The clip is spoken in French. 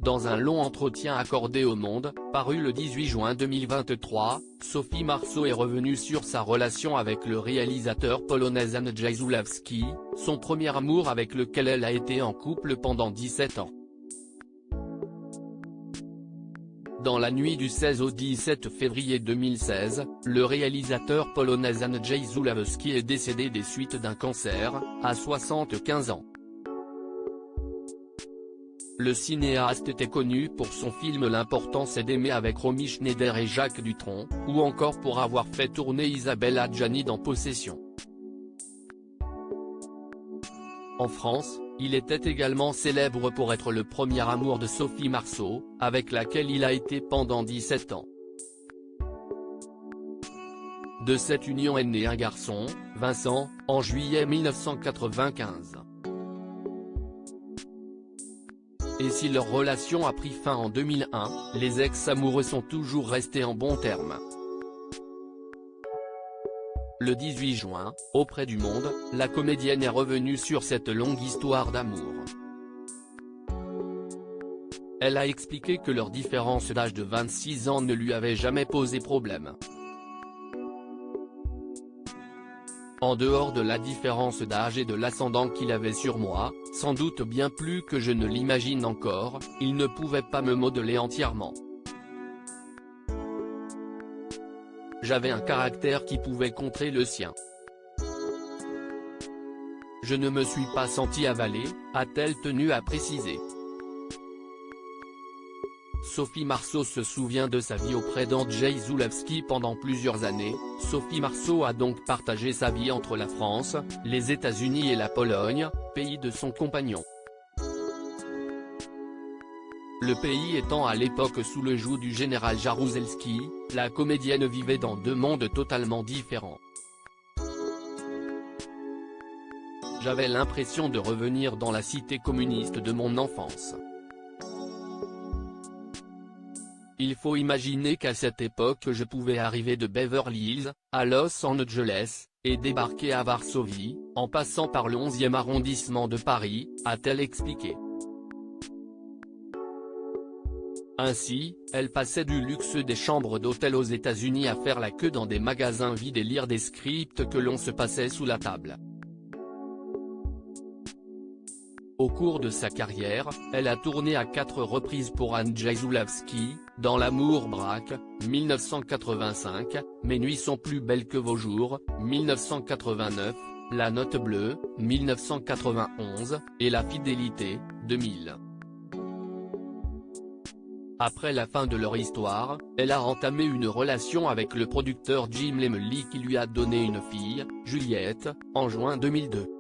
Dans un long entretien accordé au Monde, paru le 18 juin 2023, Sophie Marceau est revenue sur sa relation avec le réalisateur polonais Andrzej Zulawski, son premier amour avec lequel elle a été en couple pendant 17 ans. Dans la nuit du 16 au 17 février 2016, le réalisateur polonais Andrzej Zulawski est décédé des suites d'un cancer, à 75 ans. Le cinéaste était connu pour son film L'important c'est d'aimer avec Romy Schneider et Jacques Dutronc, ou encore pour avoir fait tourner Isabelle Adjani dans Possession. En France, il était également célèbre pour être le premier amour de Sophie Marceau, avec laquelle il a été pendant 17 ans. De cette union est né un garçon, Vincent, en juillet 1995. Et si leur relation a pris fin en 2001, les ex-amoureux sont toujours restés en bons termes. Le 18 juin, auprès du Monde, la comédienne est revenue sur cette longue histoire d'amour. Elle a expliqué que leur différence d'âge de 26 ans ne lui avait jamais posé problème. En dehors de la différence d'âge et de l'ascendant qu'il avait sur moi, sans doute bien plus que je ne l'imagine encore, il ne pouvait pas me modeler entièrement. J'avais un caractère qui pouvait contrer le sien. Je ne me suis pas senti avalé, a-t-elle tenu à préciser. Sophie Marceau se souvient de sa vie auprès d'Andrzej Zulawski pendant plusieurs années. Sophie Marceau a donc partagé sa vie entre la France, les États-Unis et la Pologne, pays de son compagnon. Le pays étant à l'époque sous le joug du général Jaruzelski, la comédienne vivait dans deux mondes totalement différents. J'avais l'impression de revenir dans la cité communiste de mon enfance. Il faut imaginer qu'à cette époque je pouvais arriver de Beverly Hills, à Los Angeles, et débarquer à Varsovie, en passant par le 11e arrondissement de Paris, a-t-elle expliqué. Ainsi, elle passait du luxe des chambres d'hôtel aux États-Unis à faire la queue dans des magasins vides et lire des scripts que l'on se passait sous la table. Au cours de sa carrière, elle a tourné à 4 reprises pour Andrzej Zulawski, dans L'amour braque, 1985, Mes nuits sont plus belles que vos jours, 1989, La note bleue, 1991, et La fidélité, 2000. Après la fin de leur histoire, elle a entamé une relation avec le producteur Jim Lemley qui lui a donné une fille, Juliette, en juin 2002.